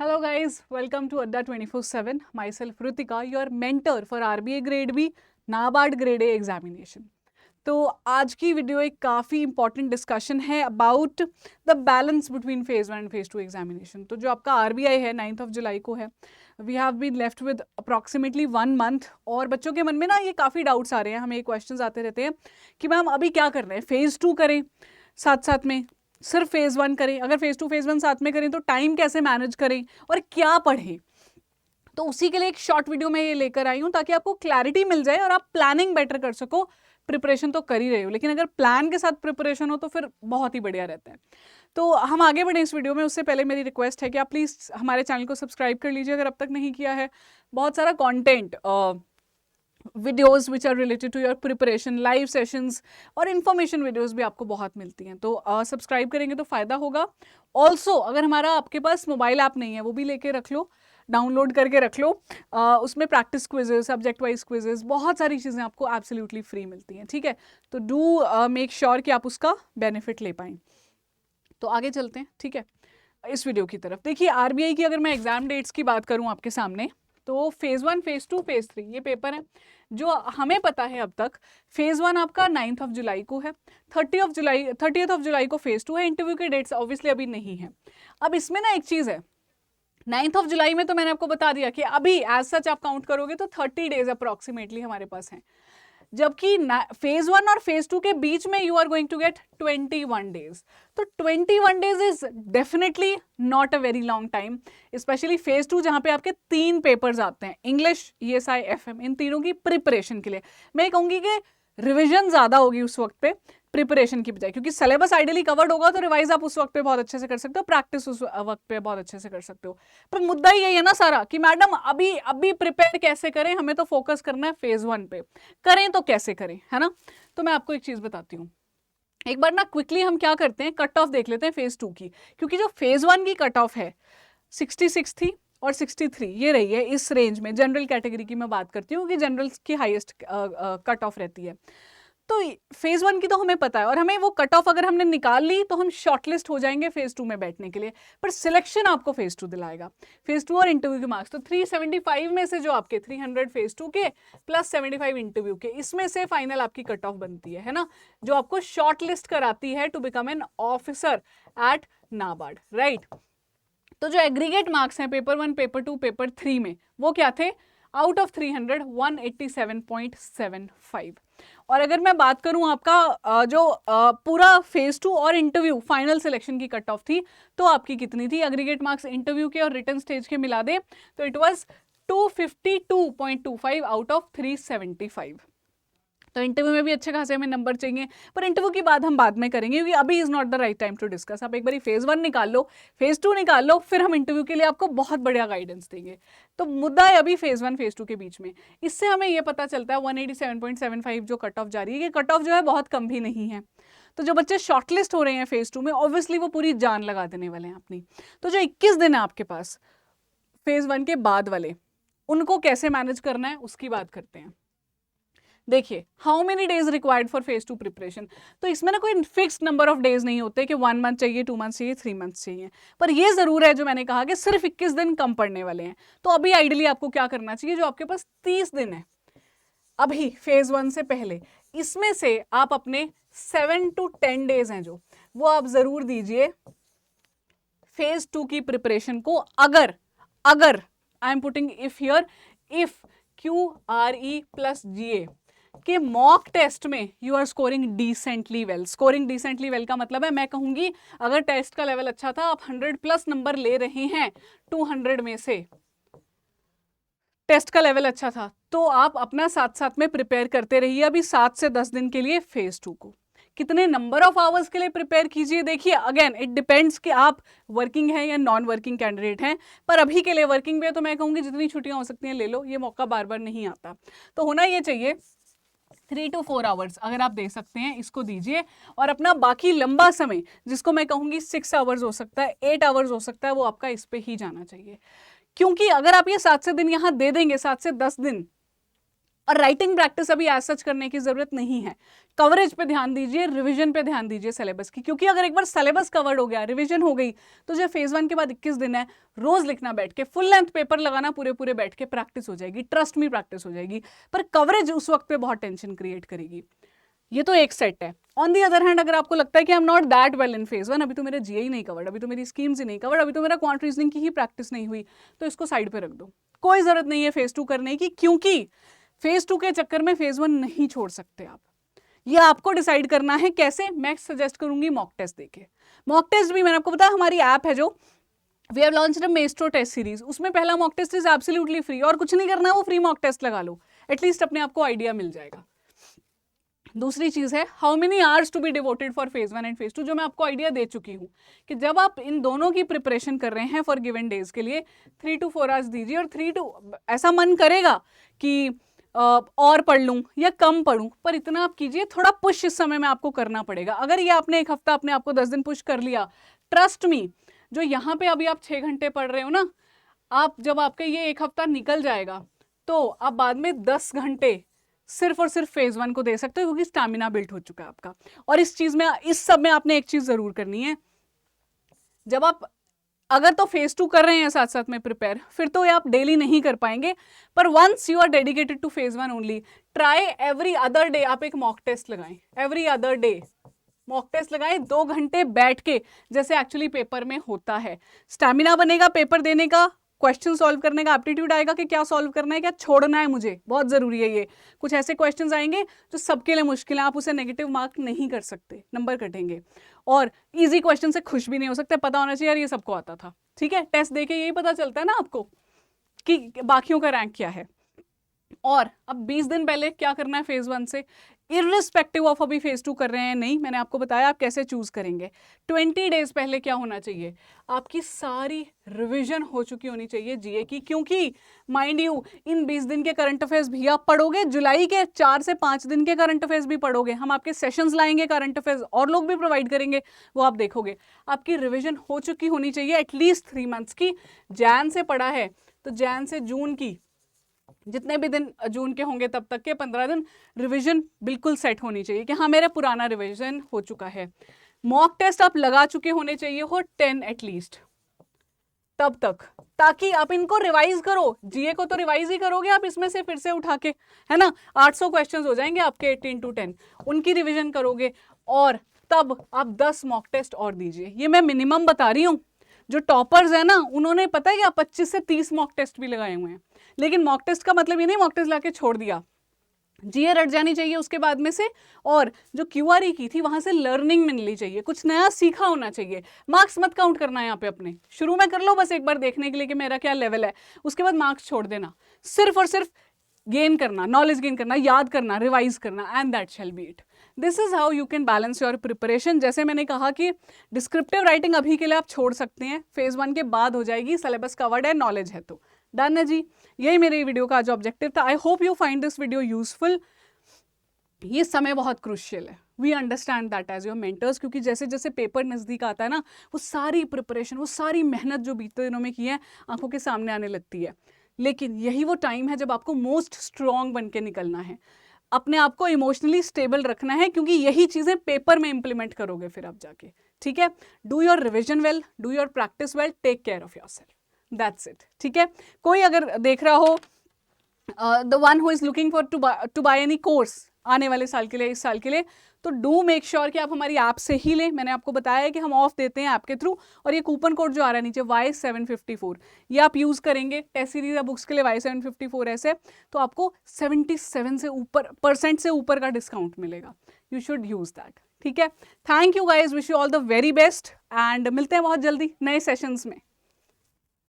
Hello guys, welcome to Adda 24/7. Myself Ritika, your mentor for RBA Grade B, NABARD Grade A examination. तो आज की video एक काफ़ी important discussion है about the balance between phase 1 and phase 2 examination. तो जो आपका RBI है 9th जुलाई को है, we have been left with approximately 1 month. और बच्चों के मन में ना ये काफ़ी डाउट्स आ रहे हैं, हमें ये क्वेश्चंस आते रहते हैं कि मैम अभी क्या कर रहे हैं, फेज़ 2 करें साथ साथ में, सिर्फ फेज़ 1 करें, अगर फेज़ 2 फेज़ 1 साथ में करें तो टाइम कैसे मैनेज करें और क्या पढ़ें। तो उसी के लिए एक शॉर्ट वीडियो में ये लेकर आई हूँ ताकि आपको क्लैरिटी मिल जाए और आप प्लानिंग बेटर कर सको। प्रिपरेशन तो कर ही रहे हो, लेकिन अगर प्लान के साथ प्रिपरेशन हो तो फिर बहुत ही बढ़िया रहता है। तो हम आगे बढ़े इस वीडियो में, उससे पहले मेरी रिक्वेस्ट है कि आप प्लीज़ हमारे चैनल को सब्सक्राइब कर लीजिए अगर अब तक नहीं किया है। बहुत सारा content, videos which are related to your preparation, live sessions और इन्फॉर्मेशन वीडियोस भी आपको बहुत मिलती हैं, तो सब्सक्राइब करेंगे तो फ़ायदा होगा। ऑल्सो अगर हमारा आपके पास मोबाइल ऐप नहीं है वो भी लेके रख लो, डाउनलोड करके रख लो। उसमें practice quizzes, subject wise quizzes, बहुत सारी चीज़ें आपको एब्सोल्युटली फ्री मिलती हैं, ठीक है। तो डू मेक श्योर कि आप उसका बेनिफिट ले पाएँ। तो आगे चलते हैं, ठीक है, इस वीडियो की तरफ। देखिए RBI की अगर मैं एग्जाम डेट्स की बात करूं आपके सामने, तो फेज़ 1, फेज़ 2, फेज़ 3 ये पेपर है जो हमें पता है अब तक। फेज़ 1 आपका 9th जुलाई को है, 30th जुलाई को फेज़ 2 है। इंटरव्यू के डेट्स ऑब्वियसली अभी नहीं है। अब इसमें ना एक चीज़ है, 9th जुलाई में तो मैंने आपको बता दिया कि अभी एज सच आप काउंट करोगे तो 30 डेज अप्रॉक्सीमेटली हमारे पास हैं, जबकि फेज 1 और फेज 2 के बीच में you are going to get 21 days. तो 21 days is definitely not a very long time, specially phase 2 जहां पे आपके 3 पेपर्स आते हैं, इंग्लिश, ESI, FM, इन तीनों की प्रिपरेशन के लिए। मैं कहूंगी कि रिविजन ज्यादा होगी उस वक्त पे प्रिपरेशन की बजाय, क्योंकि सिलेबस आइडियली कवर्ड होगा तो रिवाइज आप उस वक्त पे बहुत अच्छे से कर सकते हो, प्रैक्टिस उस वक्त पे बहुत अच्छे से कर सकते हो। पर मुद्दा ही यही है ना सारा कि मैडम अभी अभी प्रिपेयर कैसे करें, हमें तो फोकस करना है फेज 1 पे, करें तो कैसे करें, है ना। तो मैं आपको एक चीज बताती हूँ, एक बार ना क्विकली हम क्या करते हैं, कट ऑफ देख लेते हैं फेज 2 की, क्योंकि जो फेज 1 की कट ऑफ है 66 थी और 63 ये रही है इस रेंज में। जनरल कैटेगरी की मैं बात करती हूँ कि जनरल की हाईएस्ट कट ऑफ रहती है। तो फेज 1 की तो हमें पता है, और हमें वो कट ऑफ अगर हमने निकाल ली तो हम शॉर्टलिस्ट हो जाएंगे फेज 2 में बैठने के लिए। पर सिलेक्शन आपको फेज 2 दिलाएगा, फेज 2 और इंटरव्यू के मार्क्स। तो 375 में से जो आपके 300 फेज 2 के प्लस 75 इंटरव्यू के, इसमें से फाइनल आपकी कट ऑफ बनती है ना, जो आपको शॉर्टलिस्ट कराती है to become an officer at NABARD, right. तो जो एग्रीगेट मार्क्स हैं पेपर 1, पेपर 2, पेपर 3 में, वो क्या थे, आउट ऑफ 300 187.75। और अगर मैं बात करूं आपका जो पूरा फेज 2 और इंटरव्यू फाइनल सिलेक्शन की कट ऑफ थी, तो आपकी कितनी थी, एग्रीगेट मार्क्स इंटरव्यू के और रिटन स्टेज के मिला दे तो इट वाज 252.25 आउट ऑफ 375। तो इंटरव्यू में भी अच्छे खासे हमें नंबर चाहिए, पर इंटरव्यू की बात हम बाद में करेंगे क्योंकि अभी is not the right time to discuss. आप एक बार फेज 1 निकाल लो, फेज 2 निकाल लो, फिर हम इंटरव्यू के लिए आपको बहुत बढ़िया गाइडेंस देंगे। तो मुद्दा है अभी फेज 1 फेज 2 के बीच में। इससे हमें यह पता चलता है 187.75 जो कट ऑफ जा रही है, ये कट ऑफ जो है बहुत कम भी नहीं है। तो जो बच्चे शॉर्टलिस्ट हो रहे हैं फेज 2 में, ऑब्वियसली वो पूरी जान लगा देने वाले हैं अपनी। तो जो 21 दिन है आपके पास फेज 1 के बाद वाले, उनको कैसे मैनेज करना है उसकी बात करते हैं। देखिए, how many days required for phase 2 preparation. तो इसमें ना कोई फिक्स्ड नंबर ऑफ डेज नहीं होते कि 1 मंथ चाहिए, 2 मंथ चाहिए, 3 मंथ चाहिए। पर ये जरूर है जो मैंने कहा कि सिर्फ 21 दिन कम पड़ने वाले हैं। तो अभी आइडियली आपको क्या करना चाहिए, जो आपके पास 30 दिन है अभी फेज 1 से पहले, इसमें से आप अपने 7 to 10 डेज हैं जो, वो आप जरूर दीजिए फेज 2 की प्रिपरेशन को। अगर I am putting if here, if QRE plus GA के मॉक टेस्ट में you are scoring decently well. Scoring decently well का मतलब है, मैं कहूंगी अगर टेस्ट का लेवल अच्छा था, आप 100+ नंबर ले रहे हैं 200 में से, टेस्ट का लेवल अच्छा था, तो आप अपना साथ साथ में प्रिपेयर करते रहिए अभी 7 से 10 दिन के लिए फेज 2 को। कितने नंबर ऑफ आवर्स के लिए प्रिपेयर कीजिए, देखिए अगेन इट डिपेंड्स कि आप वर्किंग है या नॉन वर्किंग कैंडिडेट हैं। पर अभी के लिए वर्किंग में तो मैं कहूंगी जितनी छुट्टियां हो सकती हैं ले लो, ये मौका बार बार नहीं आता। तो होना ये चाहिए 3 to 4 आवर्स अगर आप दे सकते हैं इसको दीजिए, और अपना बाकी लंबा समय जिसको मैं कहूंगी 6 आवर्स हो सकता है, 8 आवर्स हो सकता है, वो आपका इस पे ही जाना चाहिए। क्योंकि अगर आप ये 7 से दिन यहां दे देंगे, 7 से 10 दिन, और राइटिंग प्रैक्टिस अभी एज सच करने की जरूरत नहीं है। कवरेज पे ध्यान दीजिए, रिवीजन पे ध्यान दीजिए सिलेबस की, क्योंकि अगर एक बार सिलेबस कवर्ड हो गया, रिवीजन हो गई, तो जो फेज 1 के बाद 21 दिन है, रोज लिखना बैठ के, फुल लेंथ पेपर लगाना, पूरे पूरे बैठ के प्रैक्टिस हो जाएगी, ट्रस्ट मी प्रैक्टिस हो जाएगी। पर कवरेज उस वक्त पे बहुत टेंशन क्रिएट करेगी। ये तो एक सेट है। ऑन दी अदर हैंड, अगर आपको लगता है कि I am not that well in phase 1, अभी तो मेरा जीए ही नहीं कवर्ड, अभी तो मेरी स्कीम्स ही नहीं कवर्ड, अभी तो मेरा क्वांट रीजनिंग की ही प्रैक्टिस नहीं हुई, तो इसको साइड पे रख दो, कोई जरूरत नहीं है फेज 2 करने की, क्योंकि फेज 2 के चक्कर में फेज 1 नहीं छोड़ सकते आप। ये आपको डिसाइड करना है कैसे। मैं सजेस्ट करूंगी मॉक टेस्ट देके। मॉक टेस्ट भी मैंने आपको बताया, हमारी ऐप है जो we have launched a maestro test series, उसमें पहला mock test is absolutely free, और कुछ नहीं करना है, वो फ्री मॉक टेस्ट लगा लो, एटलीस्ट अपने आपको आइडिया मिल जाएगा। दूसरी चीज है how many hours to be devoted for phase 1 and phase 2, जो मैं आपको आइडिया दे चुकी हूँ कि जब आप इन दोनों की प्रिपरेशन कर रहे हैं फॉर गिवन डेज के लिए 3 to 4 आवर्स दीजिए, और 3 to ऐसा मन करेगा कि और पढ़ लूँ या कम पढ़ूँ, पर इतना आप कीजिए, थोड़ा पुश इस समय में आपको करना पड़ेगा। अगर ये आपने एक हफ्ता अपने आपको 10 दिन पुश कर लिया, ट्रस्ट मी, जो यहाँ पे अभी आप 6 घंटे पढ़ रहे हो ना, आप जब आपके ये एक हफ्ता निकल जाएगा तो आप बाद में 10 घंटे सिर्फ और सिर्फ फेज 1 को दे सकते हो, क्योंकि स्टैमिना बिल्ड हो चुका है आपका। और इस चीज में, इस सब में आपने एक चीज जरूर करनी है, जब आप अगर तो फेज 2 कर रहे हैं साथ साथ में प्रिपेयर, फिर तो ये आप डेली नहीं कर पाएंगे, पर once you are dedicated to phase 1 only, try every other day आप एक मॉक टेस्ट लगाएं, every other day mock test लगाएं 2 घंटे बैठ के, जैसे एक्चुअली पेपर में होता है। स्टैमिना बनेगा पेपर देने का, क्वेश्चन सॉल्व करने का एप्टीट्यूड आएगा कि क्या सॉल्व करना है, क्या छोड़ना है मुझे, बहुत जरूरी है ये। कुछ ऐसे क्वेश्चंस आएंगे जो सबके लिए मुश्किल है, आप उसे नेगेटिव मार्क नहीं कर सकते, नंबर कटेंगे। और इजी क्वेश्चन से खुश भी नहीं हो सकते, पता होना चाहिए यार ये सबको आता था, ठीक है। टेस्ट देके यही पता चलता है ना आपको कि बाकियों का रैंक क्या है। और अब 20 दिन पहले क्या करना है फेज 1 से, इररिस्पेक्टिव ऑफ अभी फेज 2 कर रहे हैं नहीं, मैंने आपको बताया आप कैसे चूज करेंगे। 20 डेज पहले क्या होना चाहिए, आपकी सारी रिवीजन हो चुकी होनी चाहिए जीए की, क्योंकि माइंड यू इन 20 दिन के करंट अफेयर्स भी आप पढ़ोगे, जुलाई के 4 से 5 दिन के करंट अफेयर्स भी पढ़ोगे, हम आपके सेशंस लाएंगे करंट अफेयर्स, और लोग भी प्रोवाइड करेंगे, वो आप देखोगे। आपकी रिविजन हो चुकी होनी चाहिए एटलीस्ट 3 मंथ्स की। जैन से पढ़ा है तो जैन से जून की जितने भी दिन जून के होंगे तब तक के 15 दिन रिवीजन बिल्कुल सेट होनी चाहिए कि हाँ मेरा पुराना रिवीजन हो चुका है। मॉक टेस्ट आप लगा चुके होने चाहिए हो 10 एटलीस्ट तब तक, ताकि आप इनको रिवाइज करो। जीए को तो रिवाइज ही करोगे आप इसमें से फिर से उठा के, है ना। 800 क्वेश्चंस हो जाएंगे आपके 18 to 10, उनकी रिवीजन करोगे, और तब आप 10 मॉक टेस्ट और दीजिए। ये मैं मिनिमम बता रही हूँ। जो टॉपर्स है ना, उन्होंने पता है क्या 25 से 30 मॉक टेस्ट भी लगाए हुए हैं। लेकिन मॉक टेस्ट का मतलब ये नहीं मॉक टेस्ट लाके छोड़ दिया, जीए रट जानी चाहिए उसके बाद में से, और जो क्यूआरई की थी वहां से लर्निंग मिलनी चाहिए, कुछ नया सीखा होना चाहिए। मार्क्स मत काउंट करना है यहाँ पे अपने, शुरू में कर लो बस एक बार देखने के लिए कि मेरा क्या लेवल है, उसके बाद मार्क्स छोड़ देना। सिर्फ और सिर्फ गेन करना, नॉलेज गेन करना, याद करना, रिवाइज करना, and that shall be it. This is how you can balance your preparation. जैसे मैंने कहा कि डिस्क्रिप्टिव राइटिंग अभी के लिए आप छोड़ सकते हैं, फेज 1 के बाद हो जाएगी, सिलेबस कवर्ड है, नॉलेज है तो डन है जी। यही मेरे वीडियो का आज ऑब्जेक्टिव था। I hope you find this video useful. ये समय बहुत क्रूशियल है, we understand that as your mentors, क्योंकि जैसे जैसे पेपर नज़दीक आता है ना, वो सारी प्रिपरेशन, वो सारी मेहनत जो बीते दिनों में की है आंखों के सामने आने लगती है। लेकिन यही वो टाइम है जब आपको मोस्ट स्ट्रॉन्ग बन के निकलना है, अपने आप को इमोशनली स्टेबल रखना है, क्योंकि यही चीज़ें पेपर में इंप्लीमेंट करोगे फिर आप जाके, ठीक है। Do your revision well, do your practice well, take care of your self, that's it, ठीक है। कोई अगर देख रहा हो, the one who is looking for to buy any course आने वाले साल के लिए, इस साल के लिए, तो डू मेक श्योर कि आप हमारी ऐप से ही लें। मैंने आपको बताया है कि हम ऑफ देते हैं ऐप के थ्रू, और ये कूपन कोड जो आ रहा है नीचे Y754, ये आप यूज़ करेंगे टेस्ट सीरीज या बुक्स के लिए Y754 ऐसे, तो आपको 77 से ऊपर का डिस्काउंट मिलेगा। यू शुड यूज़ दैट, ठीक है। Thank you guys, wish you all the very best, and मिलते हैं बहुत जल्दी नए सेशंस में।